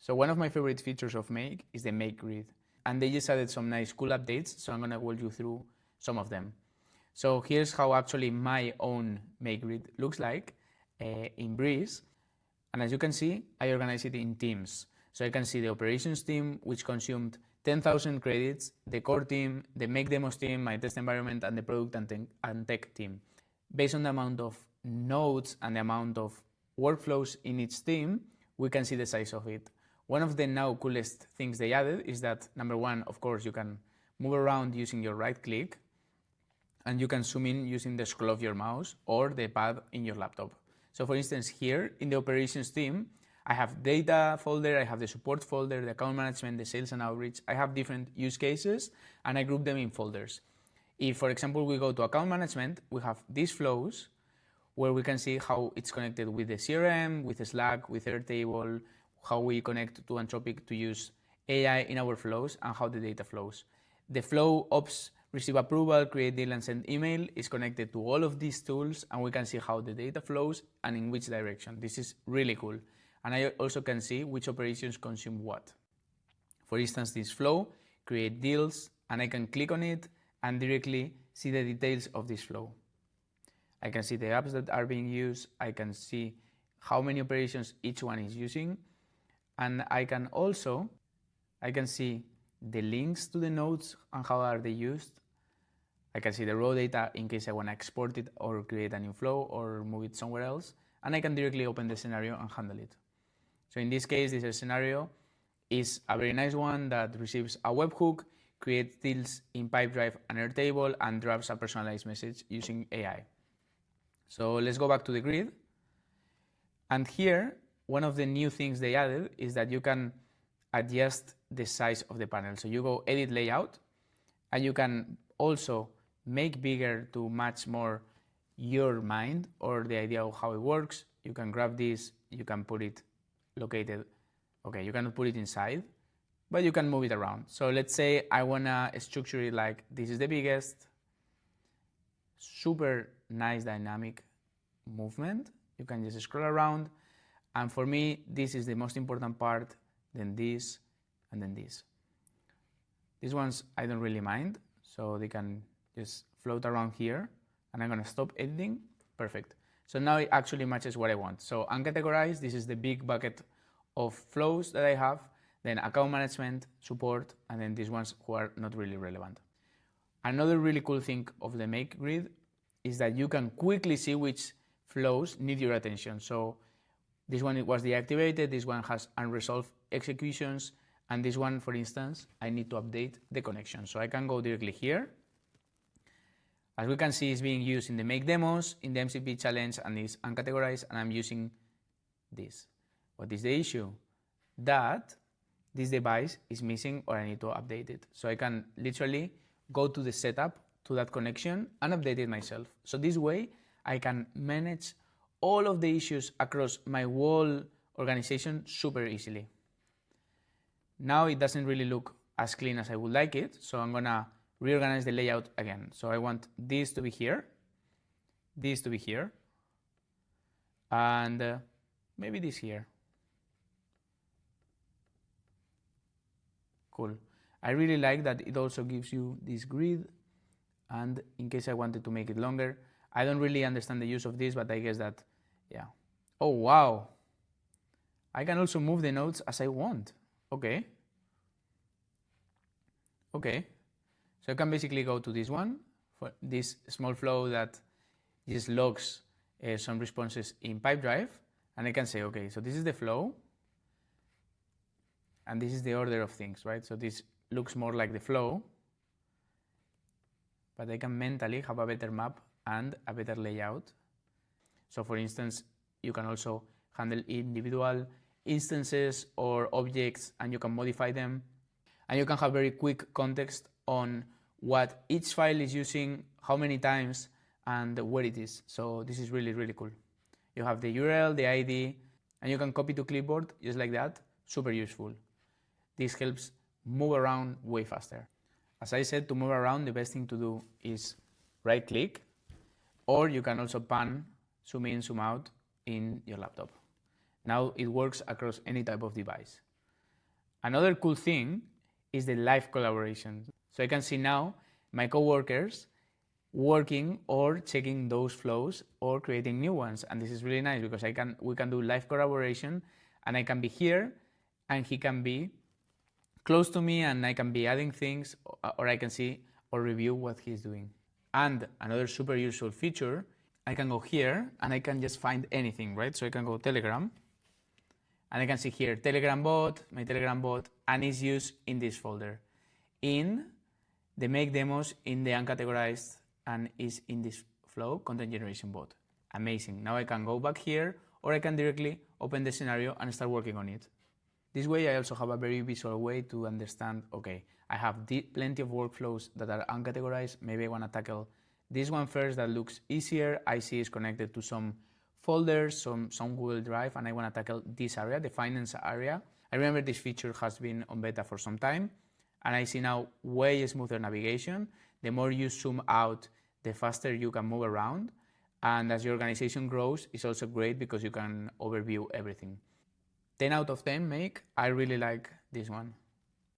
So one of my favorite features of Make is the Make Grid. And they just added some nice cool updates, so I'm going to walk you through some of them. So here's how actually my own Make Grid looks like in Breeze. And as you can see, I organize it in teams. So I can see the operations team, which consumed 10,000 credits, the core team, the Make Demos team, my test environment, and the product and tech team. Based on the amount of nodes and the amount of workflows in each team, we can see the size of it. One of the now coolest things they added is that, number one, of course, you can move around using your right click, and you can zoom in using the scroll of your mouse or the pad in your laptop. So for instance, here in the operations team, I have data folder, I have the support folder, the account management, the sales and outreach. I have different use cases and I group them in folders. If, for example, we go to account management, we have these flows where we can see how it's connected with the CRM, with Slack, with Airtable, how we connect to Anthropic to use AI in our flows, and how the data flows. The flow ops receive approval, create deal, and send email is connected to all of these tools, and we can see how the data flows and in which direction. This is really cool. And I also can see which operations consume what. For instance, this flow, create deals, and I can click on it and directly see the details of this flow. I can see the apps that are being used, I can see how many operations each one is using, and I can see the links to the nodes and how are they used. I can see the raw data in case I want to export it or create a new flow or move it somewhere else, and I can directly open the scenario and handle it. So in this case, this scenario is a very nice one that receives a webhook, creates deals in Pipedrive and Airtable, and drafts a personalized message using AI. So let's go back to the grid. And here, one of the new things they added is that you can adjust the size of the panel. So you go edit layout, and you can also make bigger to match more your mind or the idea of how it works. You can grab this, you can put it located. Okay, you cannot put it inside, but you can move it around. So let's say I wanna structure it like this is the biggest, super nice dynamic movement. You can just scroll around. And for me, this is the most important part, then this, and then this. These ones I don't really mind, so they can just float around here, and I'm gonna stop editing. Perfect. So now it actually matches what I want. So uncategorized, this is the big bucket of flows that I have, then account management, support, and then these ones who are not really relevant. Another really cool thing of the Make Grid is that you can quickly see which flows need your attention. So this one was deactivated, this one has unresolved executions, and this one, for instance, I need to update the connection. So I can go directly here. As we can see, it's being used in the Make Demos, in the MCP challenge, and is uncategorized, and I'm using this. What is the issue? That this device is missing or I need to update it. So I can literally go to the setup to that connection and update it myself. So this way, I can manage all of the issues across my whole organization super easily. Now it doesn't really look as clean as I would like it, so I'm gonna reorganize the layout again. So I want this to be here, this to be here, and maybe this here. Cool. I really like that it also gives you this grid, and in case I wanted to make it longer, I don't really understand the use of this, but I guess that, yeah. Oh, wow. I can also move the nodes as I want. Okay. Okay. So I can basically go to this one, for this small flow that just logs some responses in Pipedrive, and I can say, okay, so this is the flow, and this is the order of things, right? So this looks more like the flow, but I can mentally have a better map and a better layout. So for instance, you can also handle individual instances or objects, and you can modify them, and you can have very quick context on what each file is using, how many times, and where it is. So this is really, really cool. You have the URL, the ID, and you can copy to clipboard just like that. Super useful. This helps move around way faster. As I said, to move around, the best thing to do is right click, or you can also pan, zoom in, zoom out in your laptop. Now it works across any type of device. Another cool thing is the live collaboration. So I can see now my coworkers working or checking those flows or creating new ones. And this is really nice because we can do live collaboration, and I can be here and he can be close to me, and I can be adding things, or I can see or review what he's doing. And another super useful feature, I can go here and I can just find anything, right? So I can go Telegram and I can see here Telegram bot, my Telegram bot, and it's used in this folder, in the make demos, in the uncategorized, and is in this flow content generation bot. Amazing. Now I can go back here, or I can directly open the scenario and start working on it. This way I also have a very visual way to understand, okay, I have plenty of workflows that are uncategorized. Maybe I want to tackle this one first that looks easier. I see it's connected to some folders, some Google Drive, and I want to tackle this area, the finance area. I remember this feature has been on beta for some time, and I see now way smoother navigation. The more you zoom out, the faster you can move around. And as your organization grows, it's also great because you can overview everything. 10 out of 10 make. I really like this one.